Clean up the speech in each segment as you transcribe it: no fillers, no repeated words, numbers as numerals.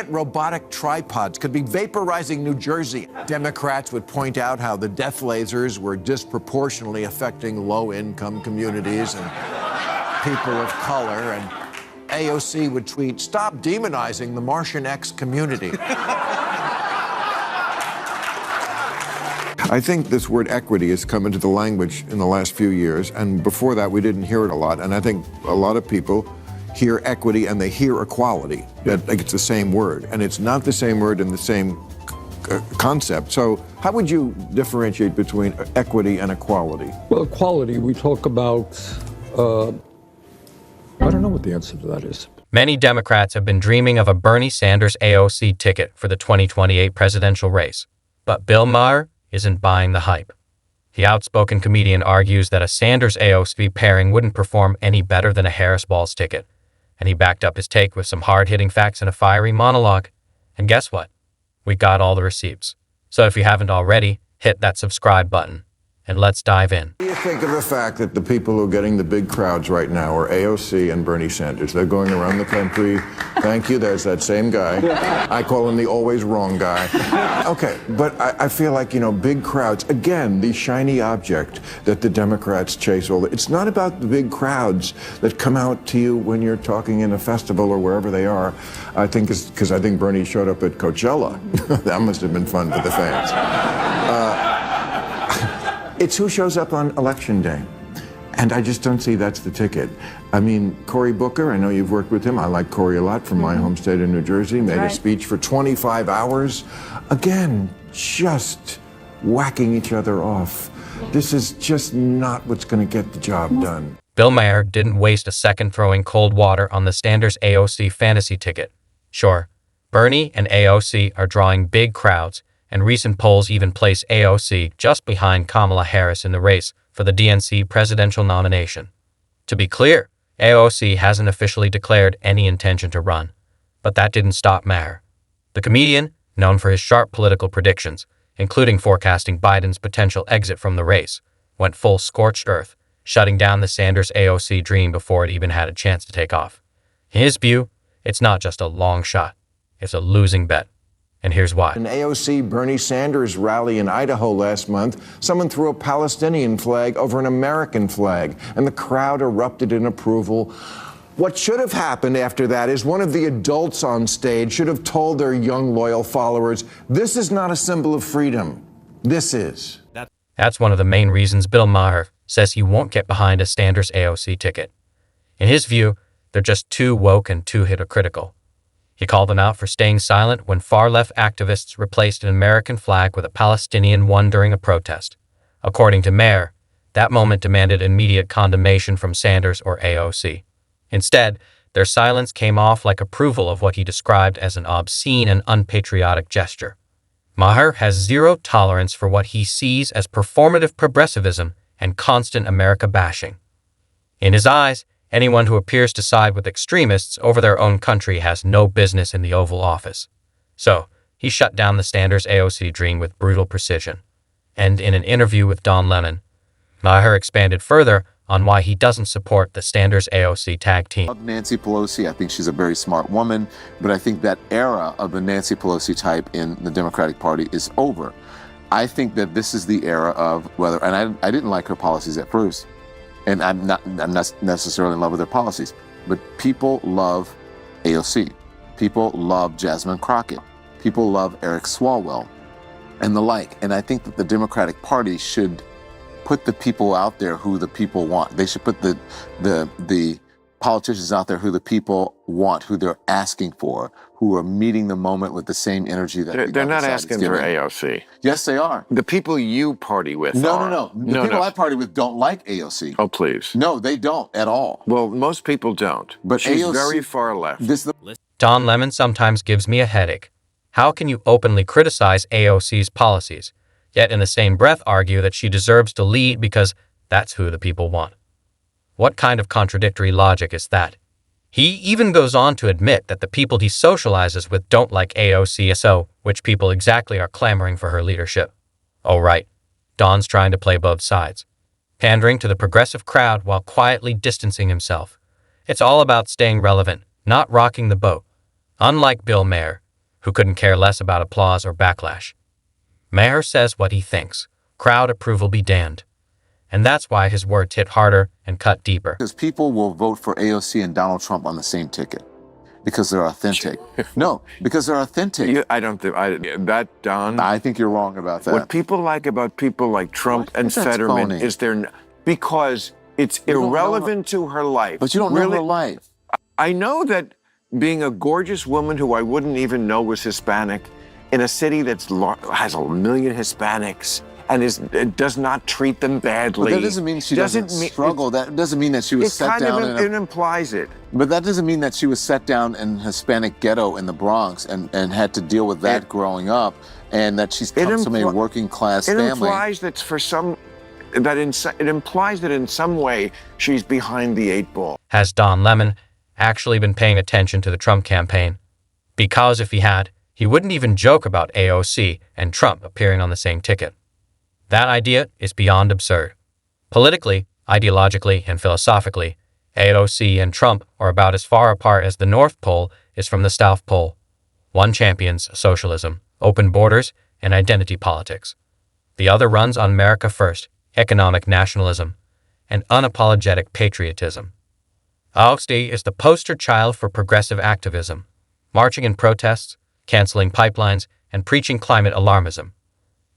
Robotic tripods could be vaporizing New Jersey. Democrats would point out how the death lasers were disproportionately affecting low-income communities and people of color, and AOC would tweet, "Stop demonizing the Martian X community." I think this word equity has come into the language in the last few years, and before that we didn't hear it a lot, and I think a lot of people hear equity and they hear equality, that like it's the same word, and it's not the same word in the same concept. So how would you differentiate between equity and equality? Well, equality, we talk about, I don't know what the answer to that is. Many Democrats have been dreaming of a Bernie Sanders AOC ticket for the 2028 presidential race, but Bill Maher isn't buying the hype. The outspoken comedian argues that a Sanders-AOC pairing wouldn't perform any better than a Harris-Walz ticket, and he backed up his take with some hard-hitting facts and a fiery monologue. And guess what? We got all the receipts. So if you haven't already, hit that subscribe button, and let's dive in. What do you think of the fact that the people who are getting the big crowds right now are AOC and Bernie Sanders? They're going around the country. Thank you, there's that same guy. I call him the always wrong guy. Okay, but I feel like, big crowds, again, the shiny object that the Democrats chase it's not about the big crowds that come out to you when you're talking in a festival or wherever they are. I think it's because I think Bernie showed up at Coachella. That must have been fun for the fans. It's who shows up on Election Day. And I just don't see that's the ticket. I mean, Cory Booker, I know you've worked with him. I like Cory a lot from my home state of New Jersey. Made a speech for 25 hours. Again, just whacking each other off. This is just not what's going to get the job done. Bill Maher didn't waste a second throwing cold water on the Sanders-AOC fantasy ticket. Sure, Bernie and AOC are drawing big crowds, and recent polls even place AOC just behind Kamala Harris in the race for the DNC presidential nomination. To be clear, AOC hasn't officially declared any intention to run, but that didn't stop Maher. The comedian, known for his sharp political predictions, including forecasting Biden's potential exit from the race, went full scorched earth, shutting down the Sanders-AOC dream before it even had a chance to take off. In his view, it's not just a long shot, it's a losing bet. And here's why. An AOC Bernie Sanders rally in Idaho last month, someone threw a Palestinian flag over an American flag, and the crowd erupted in approval. What should have happened after that is one of the adults on stage should have told their young, loyal followers, this is not a symbol of freedom. This is. That's one of the main reasons Bill Maher says he won't get behind a Sanders-AOC ticket. In his view, they're just too woke and too hypocritical. He called them out for staying silent when far-left activists replaced an American flag with a Palestinian one during a protest. According to Maher, that moment demanded immediate condemnation from Sanders or AOC. Instead, their silence came off like approval of what he described as an obscene and unpatriotic gesture. Maher has zero tolerance for what he sees as performative progressivism and constant America bashing. In his eyes, anyone who appears to side with extremists over their own country has no business in the Oval Office. So, he shut down the Sanders-AOC dream with brutal precision. And in an interview with Don Lemon, Maher expanded further on why he doesn't support the Sanders-AOC tag team. I love Nancy Pelosi. I think she's a very smart woman, but I think that era of the Nancy Pelosi type in the Democratic Party is over. I think that this is the era of whether, and I didn't like her policies at first, and I'm not necessarily in love with their policies, but people love AOC. People love Jasmine Crockett. People love Eric Swalwell and the like. And I think that the Democratic Party should put the people out there who the people want. They should put the politicians out there who the people want, who they're asking for, who are meeting the moment with the same energy that they're not asking for AOC. Yes, they are. The people you party with are. No. The people I party with don't like AOC. Oh, please. No, they don't at all. Well, most people don't. But she's AOC, very far left. Don Lemon sometimes gives me a headache. How can you openly criticize AOC's policies, yet in the same breath argue that she deserves to lead because that's who the people want? What kind of contradictory logic is that? He even goes on to admit that the people he socializes with don't like AOC, so which people exactly are clamoring for her leadership? Oh right, Don's trying to play both sides, pandering to the progressive crowd while quietly distancing himself. It's all about staying relevant, not rocking the boat. Unlike Bill Maher, who couldn't care less about applause or backlash. Maher says what he thinks. Crowd approval be damned. And that's why his words hit harder and cut deeper. Because people will vote for AOC and Donald Trump on the same ticket. Because they're authentic. No, because they're authentic. I don't think that, Don. I think you're wrong about that. What people like about people like Trump and Fetterman phony. is because it's irrelevant to her life. But you don't know her life. I know that being a gorgeous woman who I wouldn't even know was Hispanic in a city that has 1 million Hispanics and does not treat them badly. But that doesn't mean she doesn't struggle. That doesn't mean that she was set down. It implies it. But that doesn't mean that she was set down in a Hispanic ghetto in the Bronx and had to deal with that growing up, and that she's come from a working class family. It implies that in some way she's behind the 8 ball. Has Don Lemon actually been paying attention to the Trump campaign? Because if he had, he wouldn't even joke about AOC and Trump appearing on the same ticket. That idea is beyond absurd. Politically, ideologically, and philosophically, AOC and Trump are about as far apart as the North Pole is from the South Pole. One champions socialism, open borders, and identity politics. The other runs on America First, economic nationalism, and unapologetic patriotism. AOC is the poster child for progressive activism, marching in protests, canceling pipelines, and preaching climate alarmism.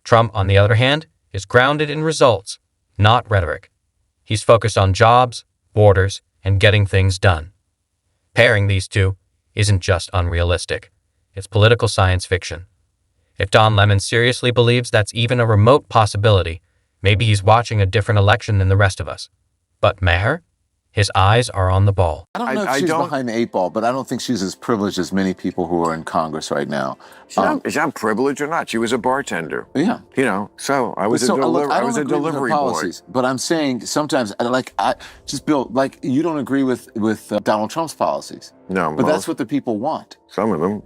Trump, on the other hand, is grounded in results, not rhetoric. He's focused on jobs, borders, and getting things done. Pairing these two isn't just unrealistic. It's political science fiction. If Don Lemon seriously believes that's even a remote possibility, maybe he's watching a different election than the rest of us. But Maher? His eyes are on the ball. I don't know if she's behind the 8 ball, but I don't think she's as privileged as many people who are in Congress right now. Is that privileged or not? She was a bartender. Yeah. So I was a delivery boy. But I'm saying sometimes, Bill, you don't agree with Donald Trump's policies. No. But that's what the people want. Some of them.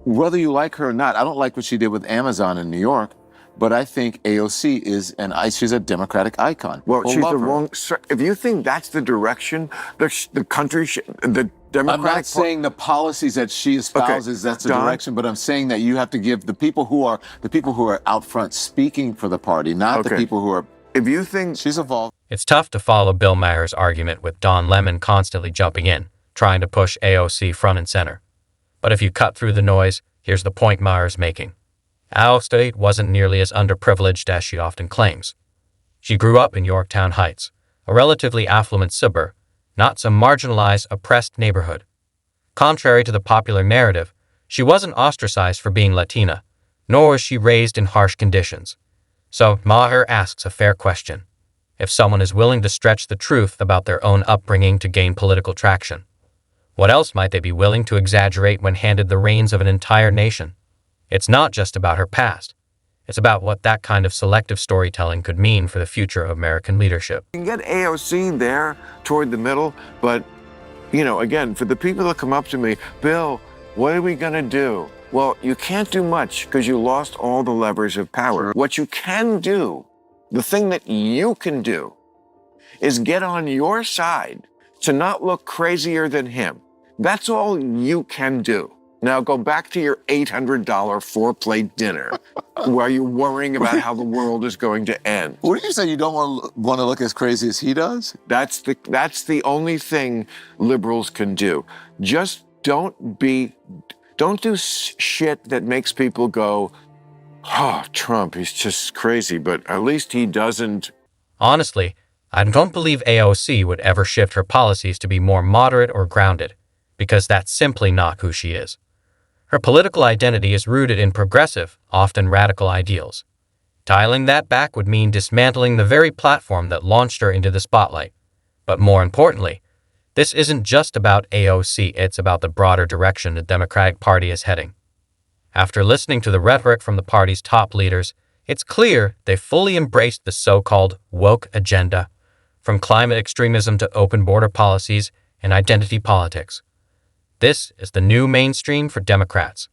Whether you like her or not, I don't like what she did with Amazon in New York. But I think AOC she's a Democratic icon. Well, she's the wrong. If you think that's the direction the country, the Democratic. I'm not saying the policies that she espouses that's the direction, but I'm saying that you have to give the people who are out front speaking for the party, not the people who are. If you think she's evolved, it's tough to follow Bill Maher's argument with Don Lemon constantly jumping in, trying to push AOC front and center. But if you cut through the noise, here's the point Maher's making. AOC wasn't nearly as underprivileged as she often claims. She grew up in Yorktown Heights, a relatively affluent suburb, not some marginalized, oppressed neighborhood. Contrary to the popular narrative, she wasn't ostracized for being Latina, nor was she raised in harsh conditions. So Maher asks a fair question. If someone is willing to stretch the truth about their own upbringing to gain political traction, what else might they be willing to exaggerate when handed the reins of an entire nation? It's not just about her past. It's about what that kind of selective storytelling could mean for the future of American leadership. You can get AOC there toward the middle, but, again, for the people that come up to me, Bill, what are we going to do? Well, you can't do much because you lost all the levers of power. What you can do, the thing that you can do, is get on your side to not look crazier than him. That's all you can do. Now go back to your $800 4-plate dinner while you're worrying about how the world is going to end. What did you say? You don't want to look as crazy as he does? That's the only thing liberals can do. Just don't do shit that makes people go, oh, Trump, he's just crazy, but at least he doesn't. Honestly, I don't believe AOC would ever shift her policies to be more moderate or grounded, because that's simply not who she is. Her political identity is rooted in progressive, often radical ideals. Dialing that back would mean dismantling the very platform that launched her into the spotlight. But more importantly, this isn't just about AOC, it's about the broader direction the Democratic Party is heading. After listening to the rhetoric from the party's top leaders, it's clear they fully embraced the so-called woke agenda, from climate extremism to open border policies and identity politics. This is the new mainstream for Democrats.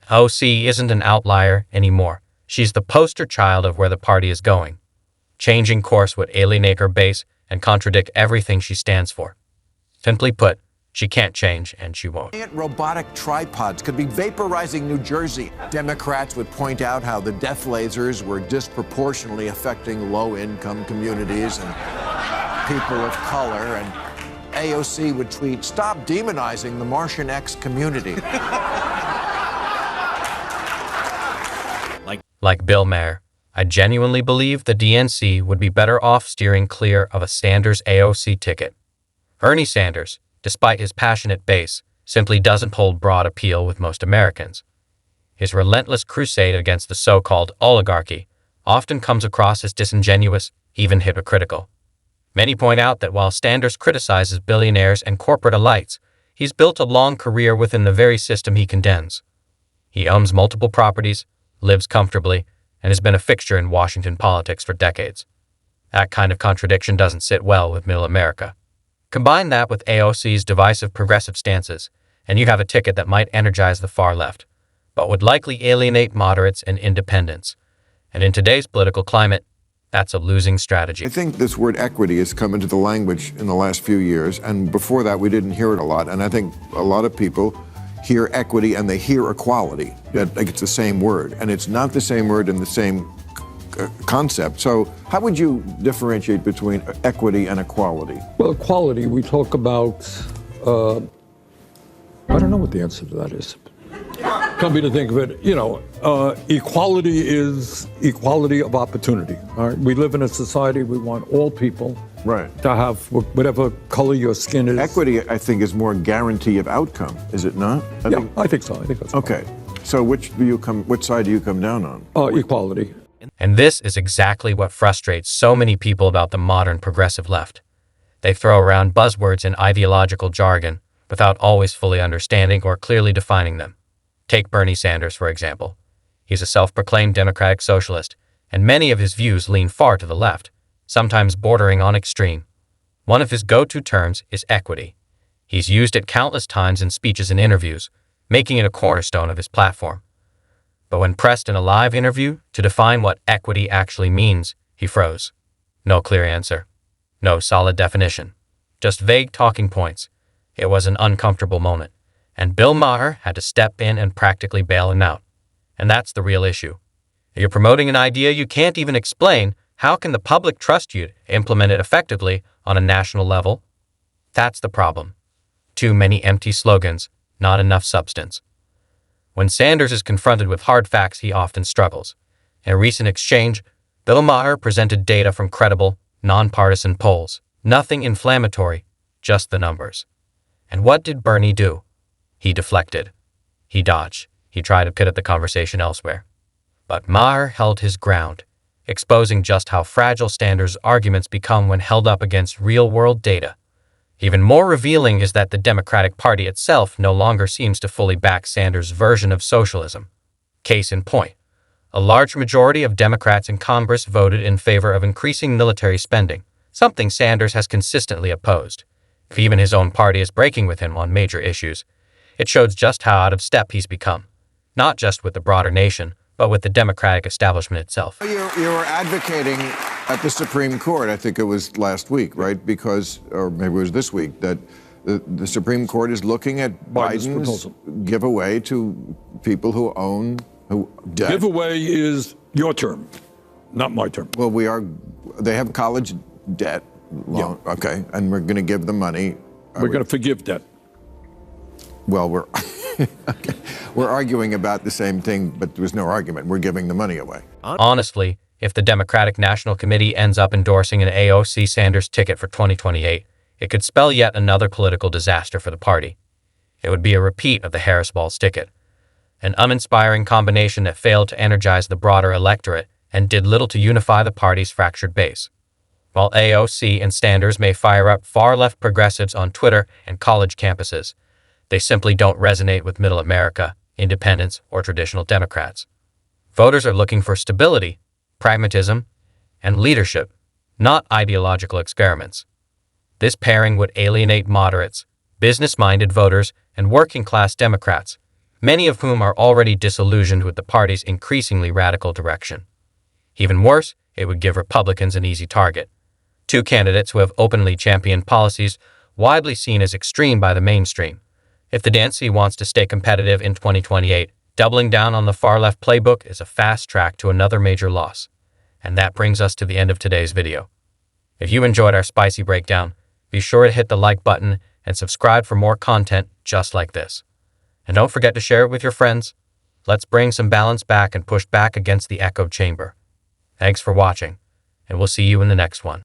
AOC isn't an outlier anymore. She's the poster child of where the party is going. Changing course would alienate her base and contradict everything she stands for. Simply put, She can't change, and she won't. Robotic tripods could be vaporizing New Jersey. Democrats would point out how the death lasers were disproportionately affecting low-income communities and people of color, and AOC would tweet, "Stop demonizing the Martian X community." Like Bill Maher, I genuinely believe the DNC would be better off steering clear of a Sanders-AOC ticket. Bernie Sanders, despite his passionate base, simply doesn't hold broad appeal with most Americans. His relentless crusade against the so-called oligarchy often comes across as disingenuous, even hypocritical. Many point out that while Sanders criticizes billionaires and corporate elites, he's built a long career within the very system he condemns. He owns multiple properties, lives comfortably, and has been a fixture in Washington politics for decades. That kind of contradiction doesn't sit well with middle America. Combine that with AOC's divisive progressive stances, and you have a ticket that might energize the far left, but would likely alienate moderates and independents. And in today's political climate, that's a losing strategy. I think this word equity has come into the language in the last few years, and before that we didn't hear it a lot, and I think a lot of people hear equity and they hear equality. Like it's the same word, and it's not the same word in the same concept. So how would you differentiate between equity and equality? Well, equality, we talk about, I don't know what the answer to that is. Come to think of it, equality is equality of opportunity. All right? We live in a society, we want all people to have whatever color your skin is. Equity, I think, is more guarantee of outcome, is it not? I think so. I think that's okay. So which side do you come down on? Equality. And this is exactly what frustrates so many people about the modern progressive left. They throw around buzzwords and ideological jargon without always fully understanding or clearly defining them. Take Bernie Sanders, for example. He's a self-proclaimed democratic socialist, and many of his views lean far to the left, sometimes bordering on extreme. One of his go-to terms is equity. He's used it countless times in speeches and interviews, making it a cornerstone of his platform. But when pressed in a live interview to define what equity actually means, he froze. No clear answer. No solid definition. Just vague talking points. It was an uncomfortable moment, and Bill Maher had to step in and practically bail him out. And that's the real issue. If you're promoting an idea you can't even explain, how can the public trust you to implement it effectively on a national level? That's the problem. Too many empty slogans, not enough substance. When Sanders is confronted with hard facts, he often struggles. In a recent exchange, Bill Maher presented data from credible, nonpartisan polls. Nothing inflammatory, just the numbers. And what did Bernie do? He deflected. He dodged. He tried to pivot the conversation elsewhere. But Maher held his ground, exposing just how fragile Sanders' arguments become when held up against real-world data. Even more revealing is that the Democratic Party itself no longer seems to fully back Sanders' version of socialism. Case in point, a large majority of Democrats in Congress voted in favor of increasing military spending, something Sanders has consistently opposed. If even his own party is breaking with him on major issues, it shows just how out of step he's become, not just with the broader nation, but with the Democratic establishment itself. You were advocating at the Supreme Court, I think it was last week, right? Because, or maybe it was this week, that the Supreme Court is looking at Biden's giveaway to people who own debt. Giveaway is your term, not my term. Well, they have college debt. Loan, okay, and we're going to give them money. We're going to forgive debt. Well, we're arguing about the same thing, but there was no argument. We're giving the money away. Honestly, if the Democratic National Committee ends up endorsing an AOC Sanders ticket for 2028, it could spell yet another political disaster for the party. It would be a repeat of the Harris-Walz ticket, an uninspiring combination that failed to energize the broader electorate and did little to unify the party's fractured base. While AOC and Sanders may fire up far-left progressives on Twitter and college campuses, they simply don't resonate with middle America, independents, or traditional Democrats. Voters are looking for stability, pragmatism, and leadership, not ideological experiments. This pairing would alienate moderates, business-minded voters, and working-class Democrats, many of whom are already disillusioned with the party's increasingly radical direction. Even worse, it would give Republicans an easy target. Two candidates who have openly championed policies widely seen as extreme by the mainstream. If the DNC wants to stay competitive in 2028, doubling down on the far-left playbook is a fast track to another major loss. And that brings us to the end of today's video. If you enjoyed our spicy breakdown, be sure to hit the like button and subscribe for more content just like this. And don't forget to share it with your friends. Let's bring some balance back and push back against the echo chamber. Thanks for watching, and we'll see you in the next one.